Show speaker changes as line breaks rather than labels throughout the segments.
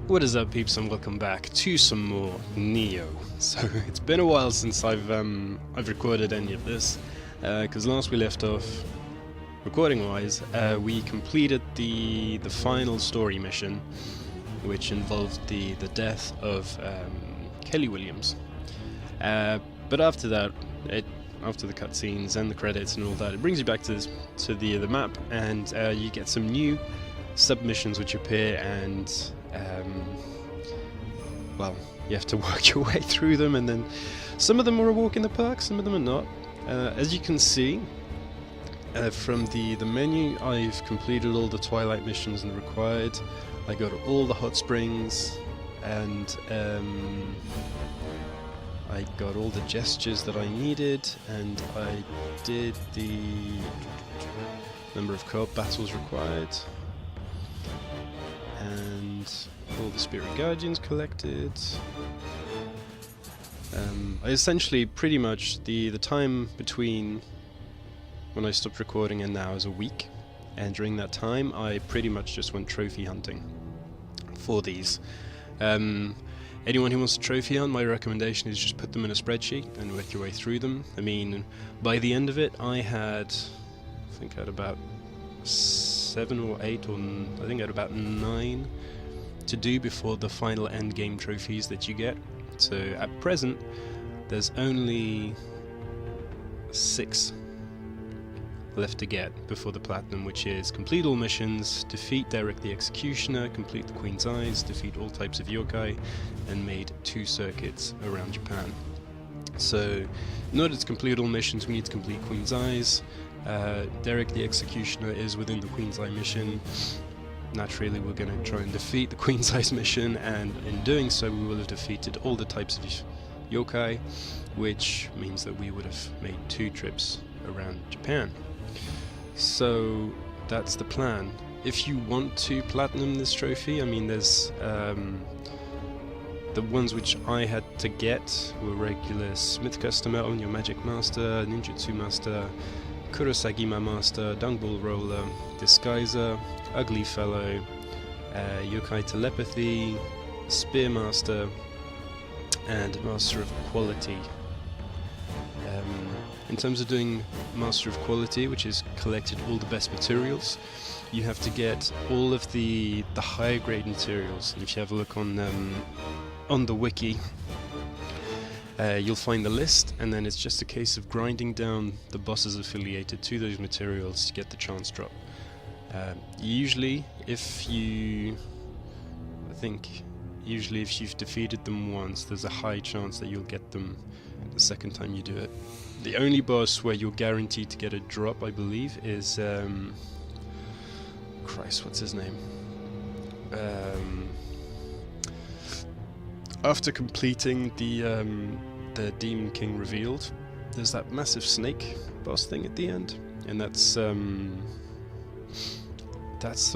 What is up, peeps, and welcome back to some more Neo. So it's been a while since I've recorded any of this, because last we left off, recording-wise, we completed the final story mission, which involved the death of Kelly Williams. But after that, after the cutscenes and the credits and all that, it brings you back to the map, and you get some new submissions which appear, and well, you have to work your way through them, and then some of them are a walk in the park, some of them are not. As you can see from the menu, I've completed all the Twilight missions and required. I got all the hot springs, and I got all the gestures that I needed, and I did the number of co-op battles required, and all the Spirit Guardians collected. I essentially, pretty much, the time between when I stopped recording and now is a week, and during that time I pretty much just went trophy hunting for these. Anyone who wants to trophy hunt, my recommendation is just put them in a spreadsheet and work your way through them. I mean, by the end of it, I think I had about 7 or 8, or I think I had about 9 to do before the final end game trophies that you get. So at present, there's only 6 left to get before the platinum, which is complete all missions, defeat Derek the Executioner, complete the Queen's Eyes, defeat all types of yokai, and made 2 circuits around Japan. So in order to complete all missions, we need to complete Queen's Eyes. Derek the Executioner is within the Queen's Eye mission. Naturally, we're going to try and defeat the Queen's Eyes mission, and in doing so we will have defeated all the types of yokai, which means that we would have made 2 trips around Japan. So that's the plan. If you want to platinum this trophy, I mean, there's the ones which I had to get were regular Smith Customer, On Your Magic Master, Ninjutsu Master, Kurosagima Master, Dung Bull Roller, Disguiser, Ugly Fellow, Yokai Telepathy, Spear Master, and Master of Quality. In terms of doing Master of Quality, which is collected all the best materials, you have to get all of the higher grade materials. And if you have a look on the wiki, you'll find the list, and then it's just a case of grinding down the bosses affiliated to those materials to get the chance drop. Usually if you've defeated them once, there's a high chance that you'll get them the second time you do it. The only boss where you're guaranteed to get a drop, I believe, is Christ, what's his name? After completing the Demon King Revealed, there's that massive snake boss thing at the end, and that's the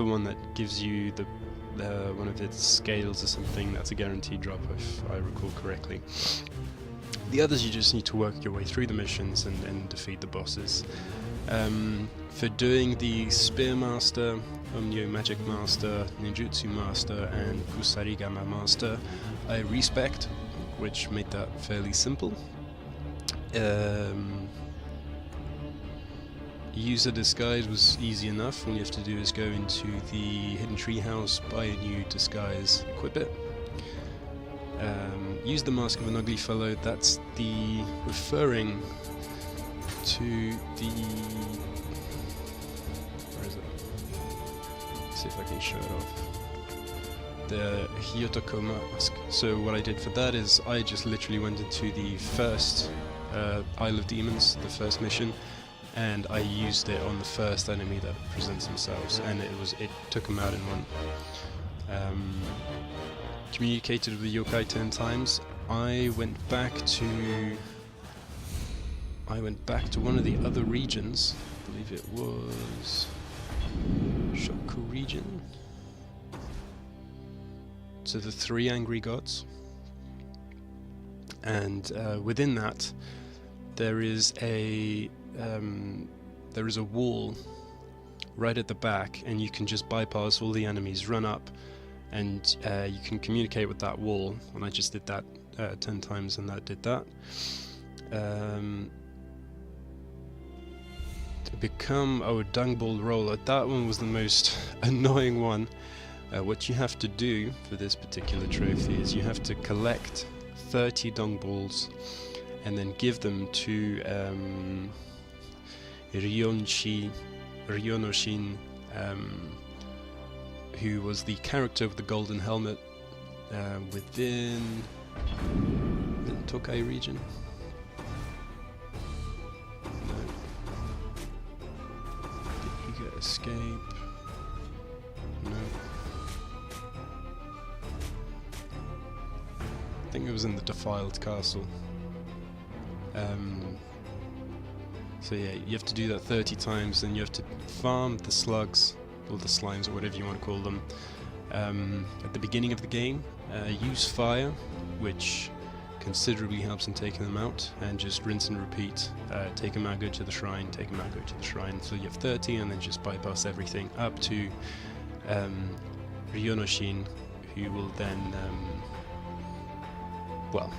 one that gives you the one of its scales or something. That's a guaranteed drop, if I recall correctly. The others, you just need to work your way through the missions and defeat the bosses. For doing the Spear Master, Omnio Magic Master, Ninjutsu Master, and Kusarigama Master, I respect, which made that fairly simple. User Disguise was easy enough. All you have to do is go into the Hidden Treehouse, buy a new disguise, equip it. Use the Mask of an Ugly Fellow. That's the referring to the... where is it? Let's see if I can show it off. The Hyotoko mask. So what I did for that is I just literally went into the first Isle of Demons, the first mission, and I used it on the first enemy that presents themselves, and it took them out in one. Communicated with the yokai 10 times. I went back to one of the other regions. I believe it was Shoku region. To the 3 angry gods, and within that there is a wall right at the back, and you can just bypass all the enemies, run up, and you can communicate with that wall, and I just did that 10 times and that did that. To become a dung ball roller, that one was the most annoying one. What you have to do for this particular trophy is you have to collect 30 dung balls and then give them to Ryonoshin, who was the character of the golden helmet within the Tokai region. No. Did you get escape? No. I think it was in the Defiled Castle. So yeah, you have to do that 30 times, and you have to farm the slugs, or the slimes, or whatever you want to call them, at the beginning of the game. Use fire, which considerably helps in taking them out, and just rinse and repeat. Take them out, go to the shrine, take them out, go to the shrine, until you have 30, and then just bypass everything up to Ryonoshin, who will then well,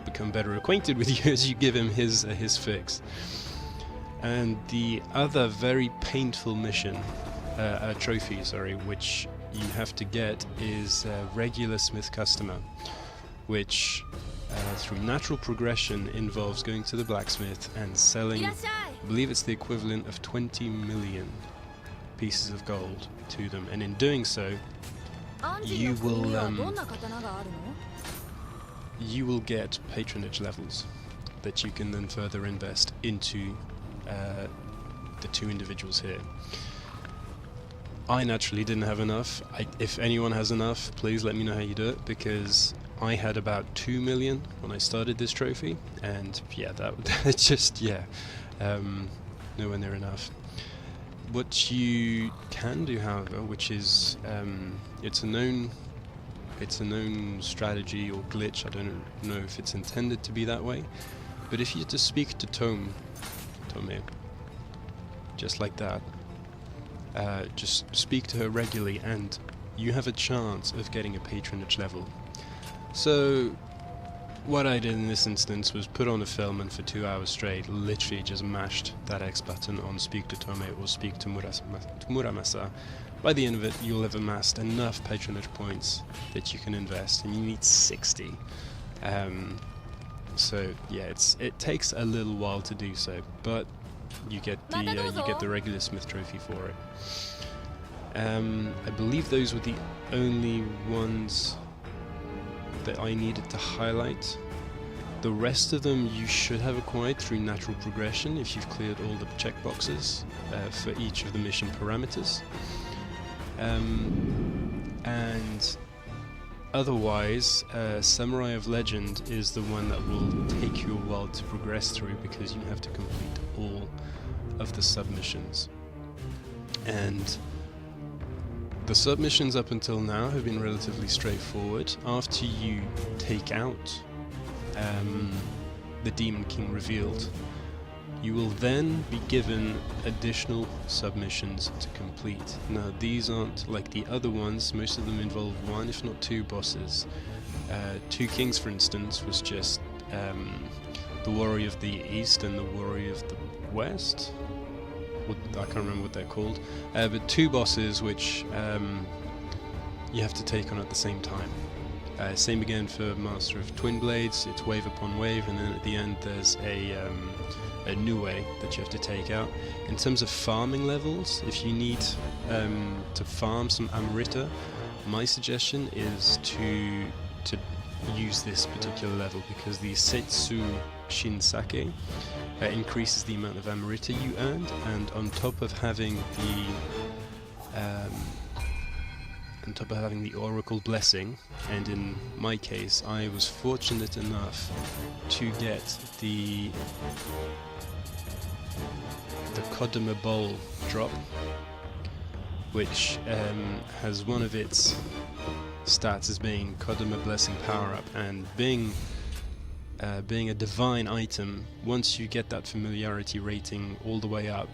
become better acquainted with you as you give him his fix. And the other very painful mission, trophy, sorry, which you have to get is regular Smith Customer, which through natural progression involves going to the blacksmith and selling, I believe it's the equivalent of 20 million pieces of gold to them, and in doing so you will get patronage levels that you can then further invest into the two individuals here. I naturally didn't have enough. If anyone has enough, please let me know how you do it, because I had about 2 million when I started this trophy, and yeah, that just, yeah, nowhere near enough. What you can do, however, which is it's a known strategy or glitch. I don't know if it's intended to be that way, but if you just speak to Tome, just like that, just speak to her regularly, and you have a chance of getting a patronage level. So what I did in this instance was put on a film, and for 2 hours straight literally just mashed that X button on speak to Tome or speak to Muramasa. By the end of it, you'll have amassed enough patronage points that you can invest, and you need 60. So yeah, it takes a little while to do so, but you get the regular Smith trophy for it. I believe those were the only ones that I needed to highlight. The rest of them you should have acquired through natural progression if you've cleared all the checkboxes for each of the mission parameters. And otherwise, Samurai of Legend is the one that will take you a while to progress through, because you have to complete all of the submissions. And the submissions up until now have been relatively straightforward. After you take out the Demon King revealed, you will then be given additional submissions to complete. Now, these aren't like the other ones. Most of them involve one, if not two, bosses. Two Kings, for instance, was just the Warrior of the East and the Warrior of the West. I can't remember what they're called. But two bosses which you have to take on at the same time. Same again for Master of Twin Blades. It's wave upon wave, and then at the end there's a new way that you have to take out. In terms of farming levels, if you need to farm some Amrita, my suggestion is to use this particular level, because the Setsu Shinsake increases the amount of Amrita you earned, and on top of having the Oracle Blessing, and in my case I was fortunate enough to get the Kodama Bowl drop, which has one of its stats as being Kodama Blessing power up, and being a divine item. Once you get that familiarity rating all the way up,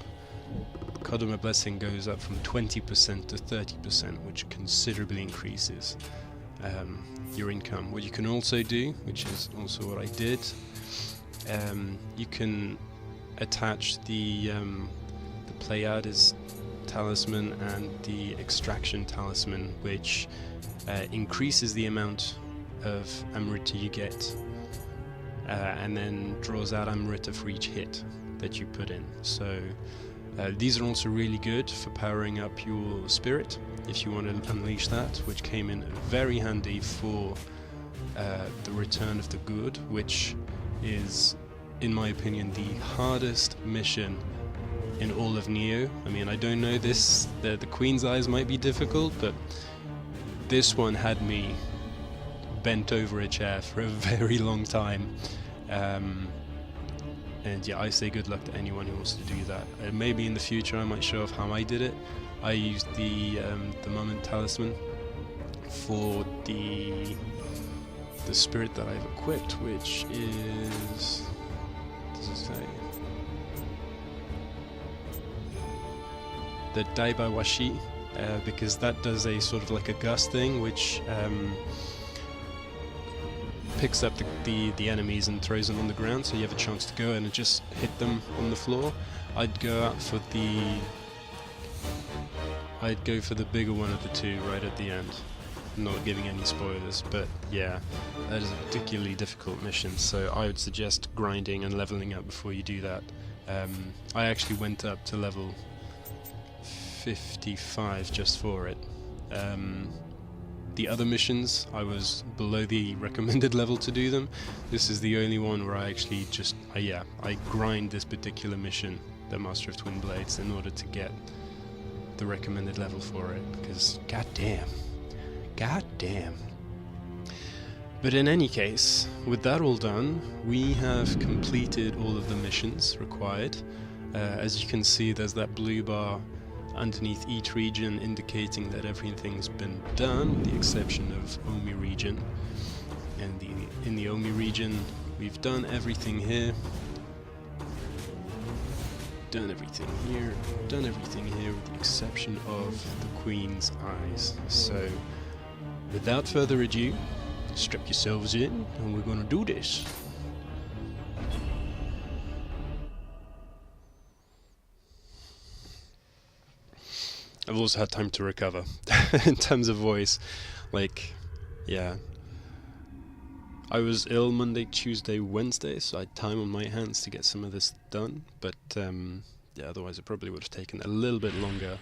Kodama Blessing goes up from 20% to 30%, which considerably increases your income. What you can also do, which is also what I did, you can attach the Pleiades talisman and the Extraction talisman, which increases the amount of Amrita you get, and then draws out Amrita for each hit that you put in. So these are also really good for powering up your spirit if you want to unleash that, which came in very handy for the Return of the Good, which is, in my opinion, the hardest mission in all of Nioh. I mean, I don't know this, the Queen's Eyes might be difficult, but this one had me bent over a chair for a very long time. And yeah, I say good luck to anyone who wants to do that. Maybe in the future I might show off how I did it. I used the Moment Talisman for the spirit that I've equipped, which is... what does it say? The Daiba Washi, because that does a sort of like a gust thing, which picks up the enemies and throws them on the ground, so you have a chance to go in and just hit them on the floor. I'd go for the bigger one of the two right at the end. I'm not giving any spoilers, but yeah, that is a particularly difficult mission, so I would suggest grinding and leveling up before you do that. I actually went up to level 55 just for it. The other missions, I was below the recommended level to do them. This is the only one where I actually just, I grind this particular mission, the Master of Twin Blades, in order to get the recommended level for it, because goddamn. But in any case, with that all done, we have completed all of the missions required. As you can see, there's that blue bar underneath each region indicating that everything's been done, with the exception of Omi region. And in the Omi region, we've done everything here, done everything here, with the exception of the Queen's Eyes. So, without further ado, strap yourselves in, and we're gonna do this. I've also had time to recover in terms of voice. Like, yeah. I was ill Monday, Tuesday, Wednesday, so I had time on my hands to get some of this done. But, yeah, otherwise it probably would have taken a little bit longer.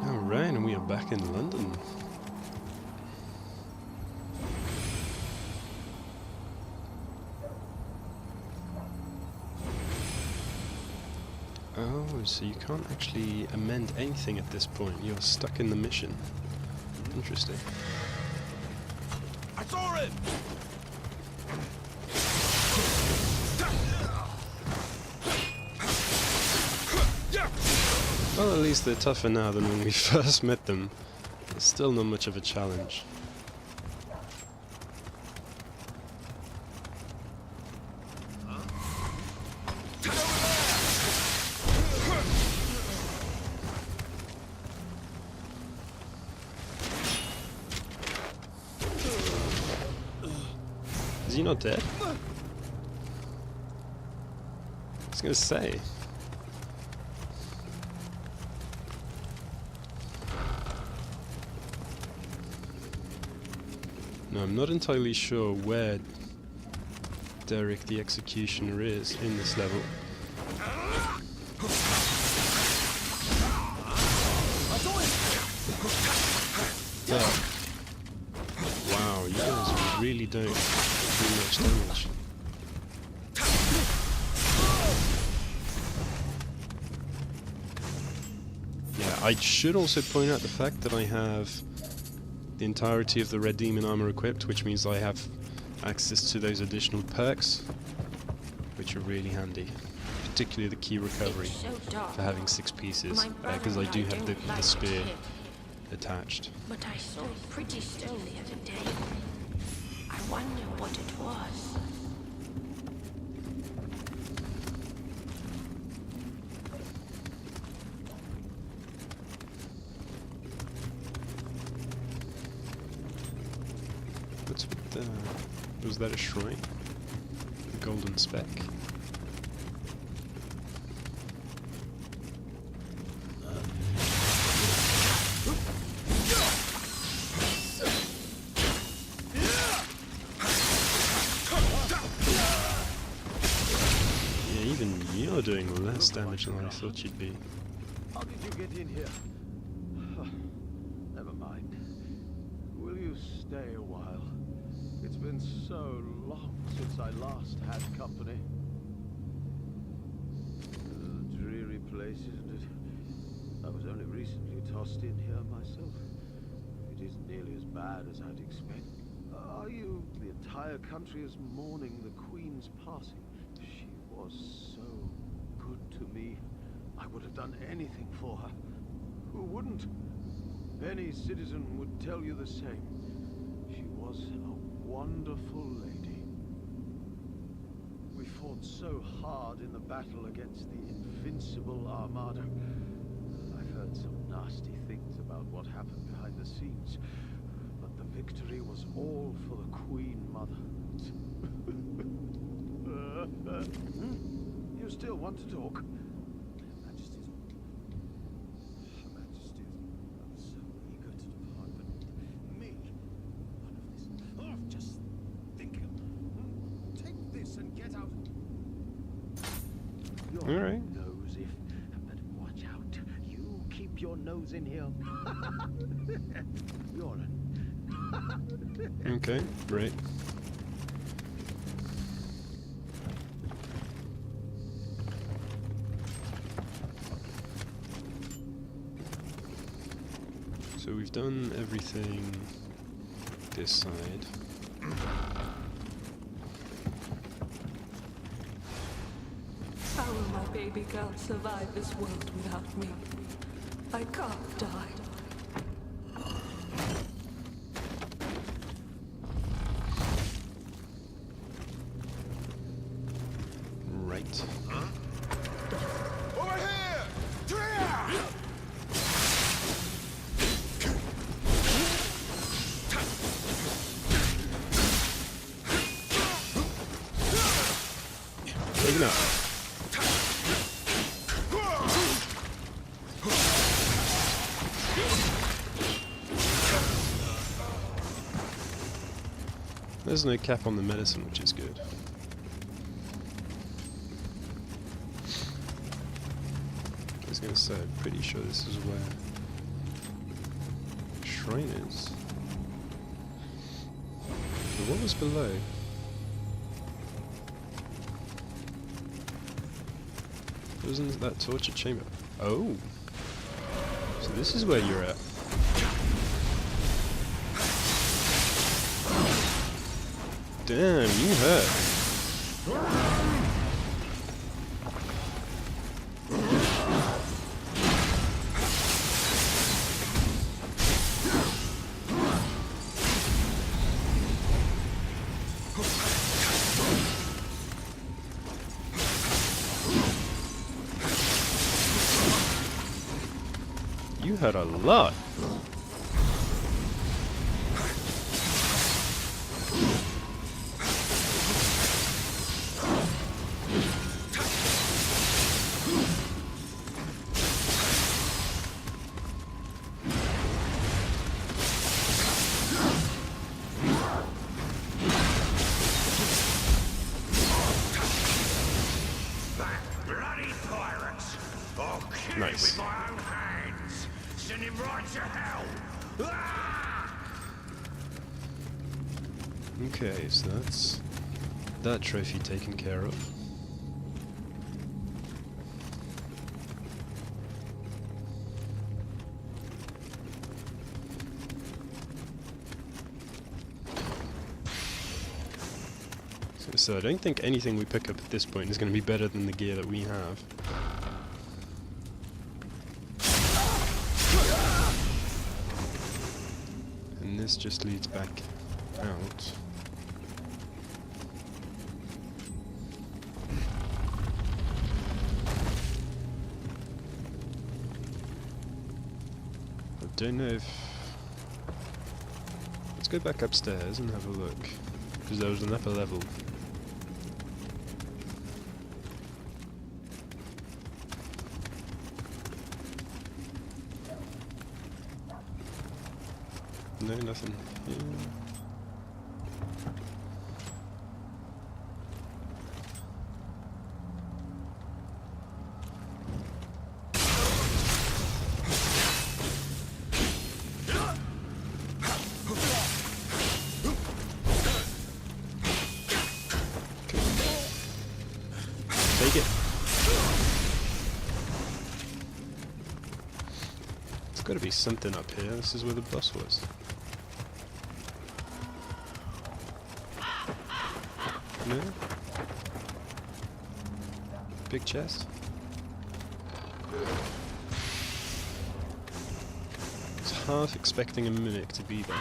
Alright, and we are back in London. Oh, so you can't actually amend anything at this point. You're stuck in the mission. Interesting.
I saw him!
Well, at least they're tougher now than when we first met them. It's still not much of a challenge. Is he not dead? I was gonna say. No, I'm not entirely sure where Derek the Executioner is in this level. But, wow, you guys really don't do much damage. Yeah, I should also point out the fact that I have the entirety of the Red Demon armor equipped, which means I have access to those additional perks, which are really handy. Particularly the key recovery for having 6 pieces, because I do have the spear attached.
But I saw it pretty still the other day. I wonder what it was.
What's with the... was that a shrine? A golden speck? You're doing less damage than I thought you'd be.
How did you get in here? Never mind. Will you stay a while? It's been so long since I last had company. A dreary place, isn't it? I was only recently tossed in here myself. It isn't nearly as bad as I'd expect. Are you... The entire country is mourning the Queen's passing. She was so good to me. I would have done anything for her. Who wouldn't? Any citizen would tell you the same. She was a wonderful lady. We fought so hard in the battle against the invincible Armada. I've heard some nasty things about what happened behind the scenes, but the victory was all for the Queen Mother. You still want to talk? Majesties. I'm so eager to depart, but me, none of this. Just think. Take this and get out. Your
Alright.
nose, but watch out. You keep your nose in here. You're an...
Okay, great. So we've done everything this side.
How will my baby girl survive this world without me? I can't die.
Right.
Over here!
Taken out. There's no cap on the medicine, which is good. I was gonna say, I'm pretty sure this is where the shrine is. But what was below? Wasn't that torture chamber? Oh! So this is where you're at. Damn, you hurt. You hurt a lot. Okay, so that's that trophy taken care of. So I don't think anything we pick up at this point is going to be better than the gear that we have. And this just leads back out. I don't know if... Let's go back upstairs and have a look, because there was an upper level. No, nothing here. Take it. There's got to be something up here. This is where the boss was. No? Big chest? I was half expecting a mimic to be there.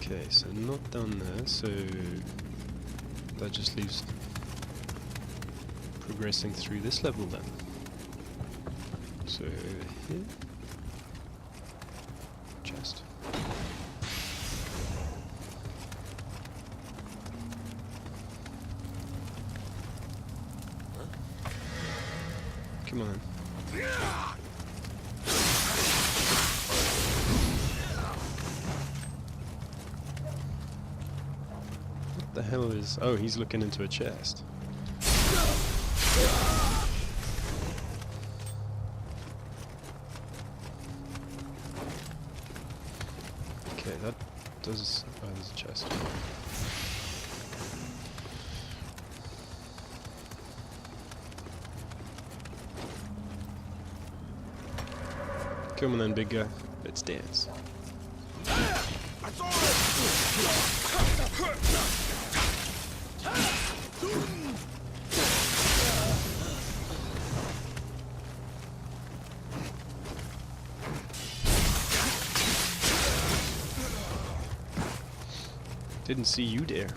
Okay, so not down there, so that just leaves progressing through this level then. So here, chest. Come on then. What the hell is... Oh, he's looking into a chest. Okay, that does... Oh, there's a chest. Come on then, big guy. Let's dance. Didn't see you there.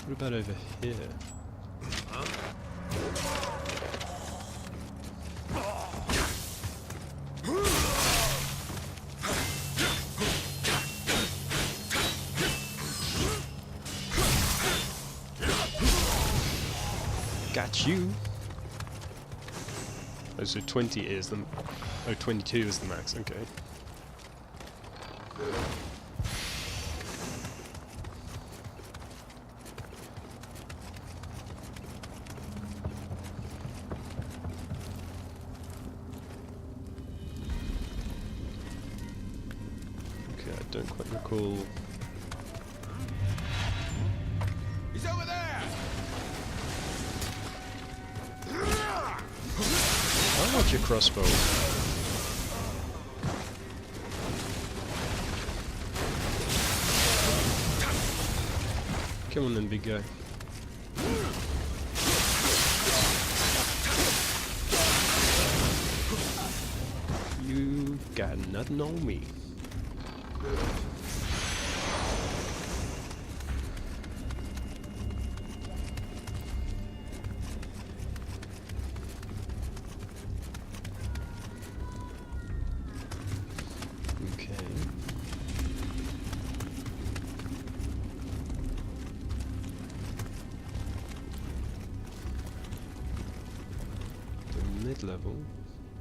What about over here? Got you. Oh, so 20 is the... Oh, 22 is the max, okay. Okay, I don't quite recall...
He's over there!
I want your crossbow. Come on then, big guy. You got nothing on me. Okay. mid-level,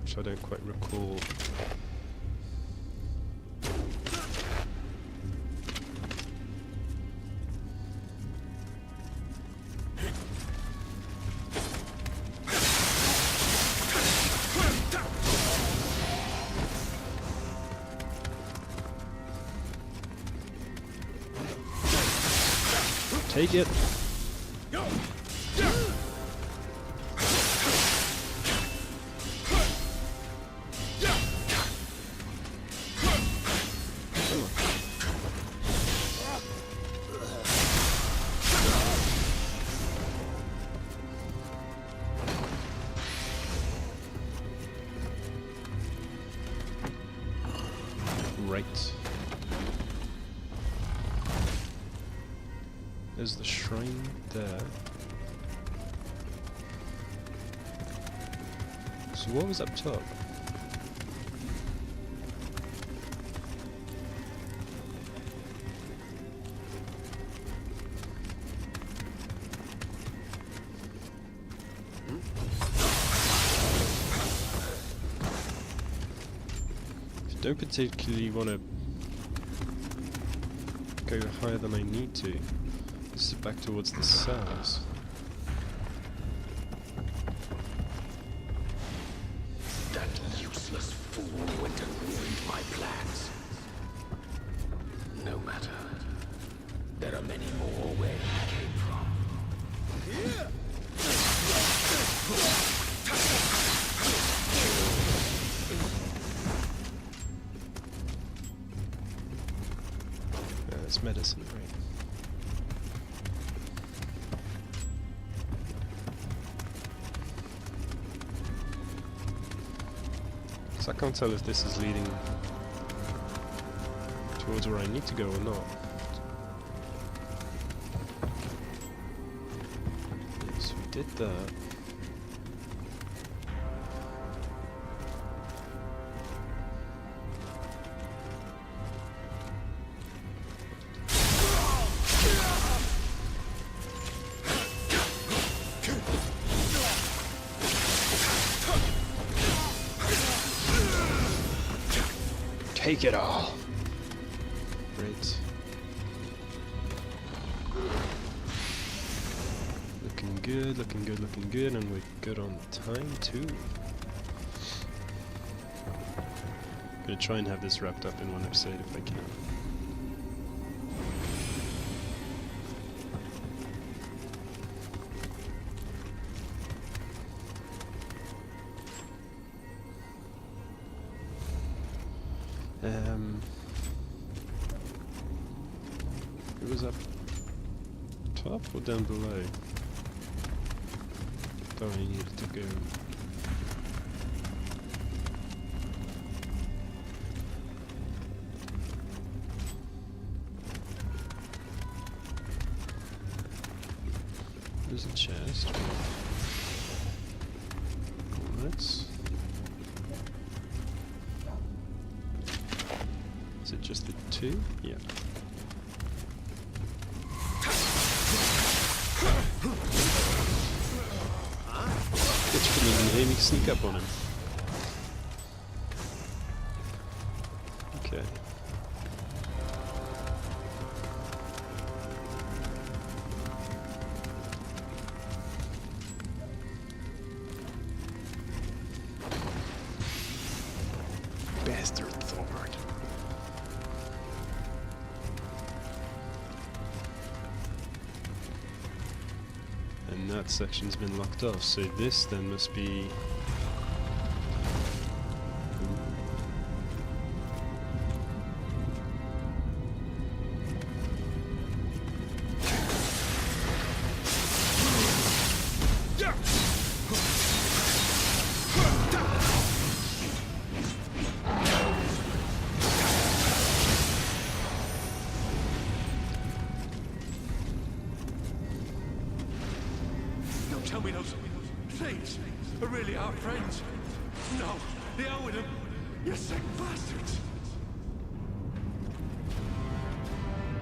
which I don't quite recall. Take it! Right. There's the shrine there. So what was up top? Don't particularly want to go higher than I need to. This is back towards the cells.
That useless fool went and ruined my plans. No matter. There are many more where he came from.
It's medicine, right? So I can't tell if this is leading towards where I need to go or not. Yes, we did that. Take it all. Great. Looking good, looking good, looking good, and we're good on time too. Gonna try and have this wrapped up in one episode if I can. It was up top or down below? Thought I needed to go. There's a chest. Let's. Is it just the two? Yeah. Bitch couldn't even hear me sneak up on him. Okay. Bastard Thord. And that section's been locked off, so this then must be...
Tell me those things are really our friends. No, they are with them. You sick bastards.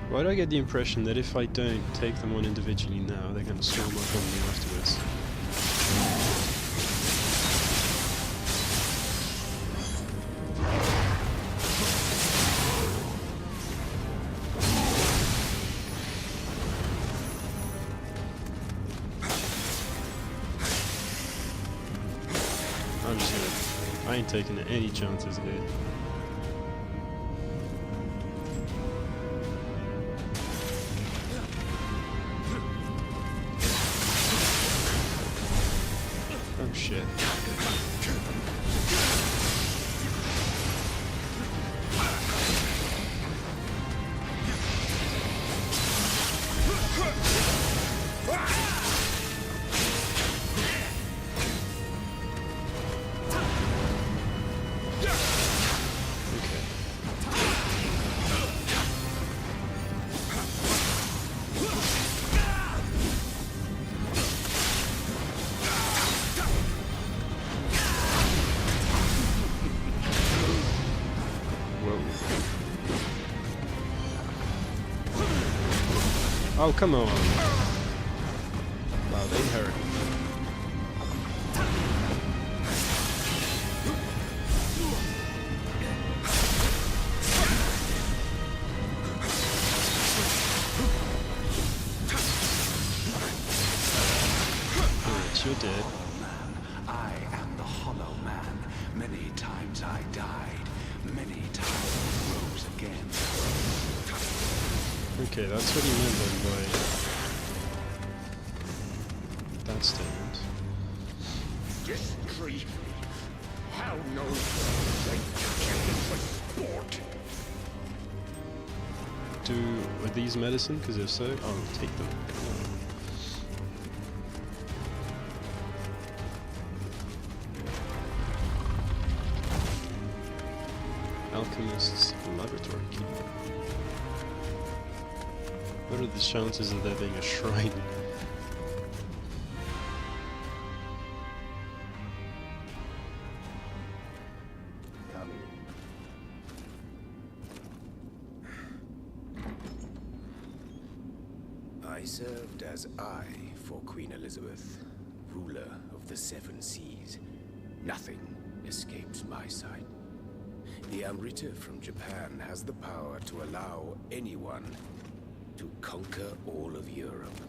Why do I get the impression that if I don't take them on individually now, they're going to storm up on me afterwards? I ain't taking any chances here. Oh shit. Oh, come on. Wow, they hurt. Alright, you're dead.
I am the Hollow Man. Many times I died. Many times rose again.
Okay, that's what he meant then by that statement.
This tree. How no they kill it for sport.
Are these medicine? Because if so, I'll take them. Alchemist's laboratory key. What are the chances of there being a shrine?
Come in.
I served as eye for Queen Elizabeth, ruler of the Seven Seas. Nothing escapes my sight. The Amrita from Japan has the power to allow anyone to conquer all of Europe,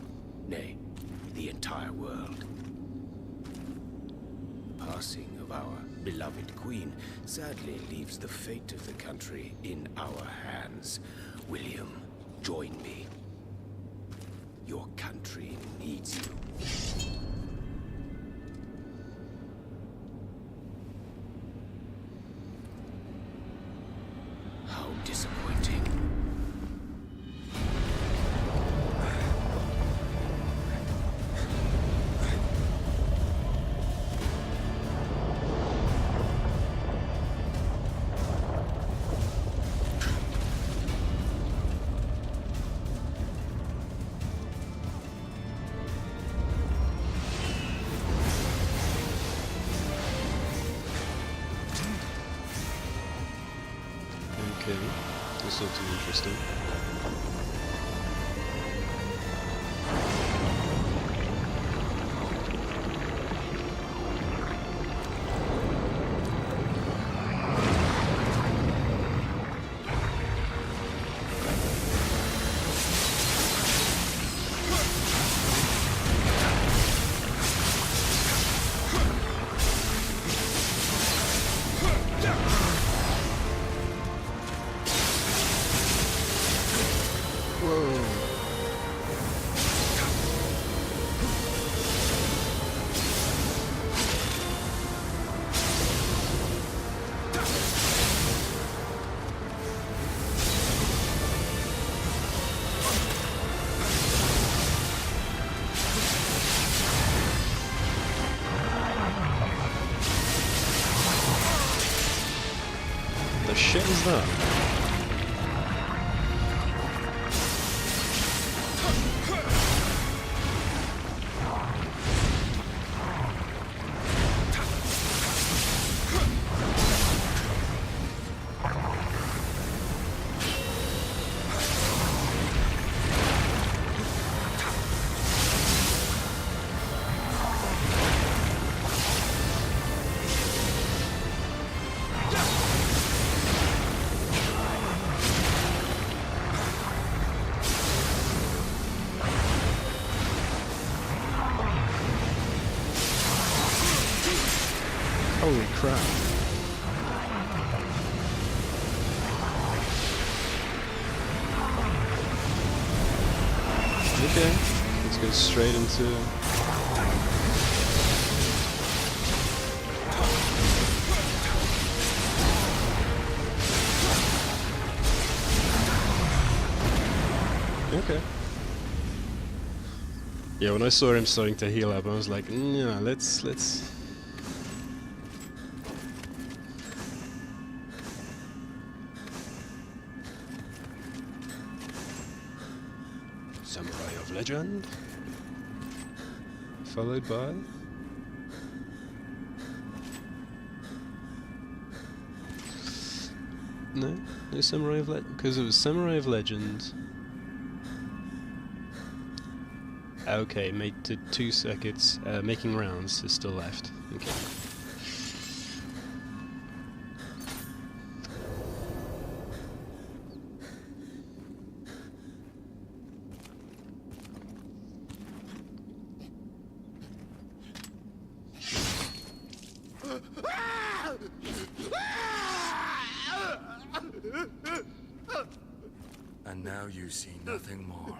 nay, the entire world. The passing of our beloved queen sadly leaves the fate of the country in our hands. William, join me. Your country needs you. How disappointing.
Okay, this looks interesting. The shit is that? Holy crap. Go straight into... Okay. Yeah, when I saw him starting to heal up, I was like, yeah, let's... Samurai of Legend. Followed by... No Samurai of Legend, because it was Samurai of Legend. Okay, made to 2 circuits. Making rounds is still left. Okay.
And now you see nothing more.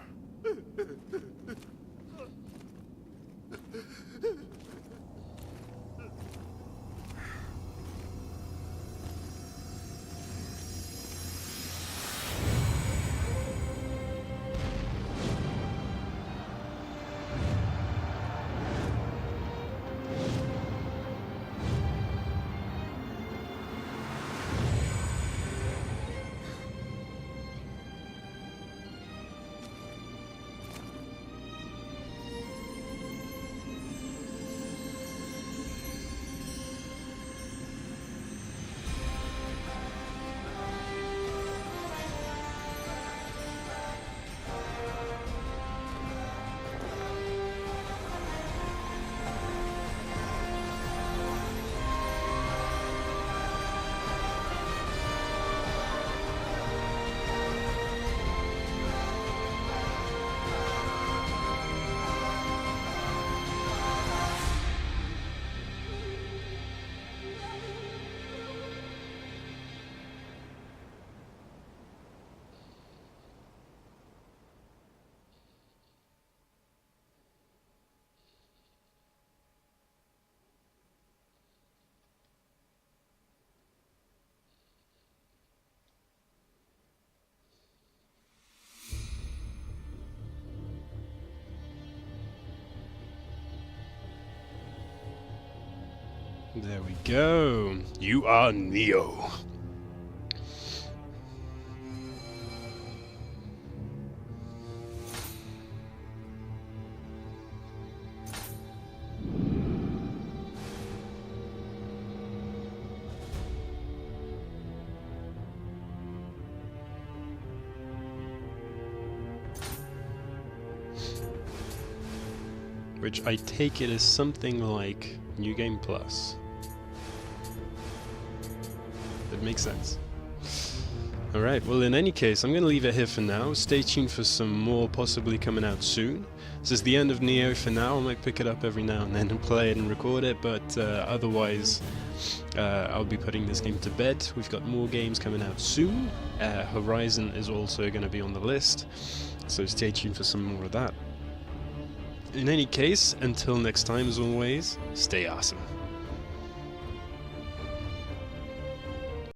There we go. You are Neo. Which I take it as something like New Game Plus. That makes sense. Alright, well in any case, I'm going to leave it here for now. Stay tuned for some more possibly coming out soon. This is the end of Neo for now. I might pick it up every now and then and play it and record it, but otherwise I'll be putting this game to bed. We've got more games coming out soon. Horizon is also going to be on the list, so stay tuned for some more of that. In any case, until next time, as always, stay awesome.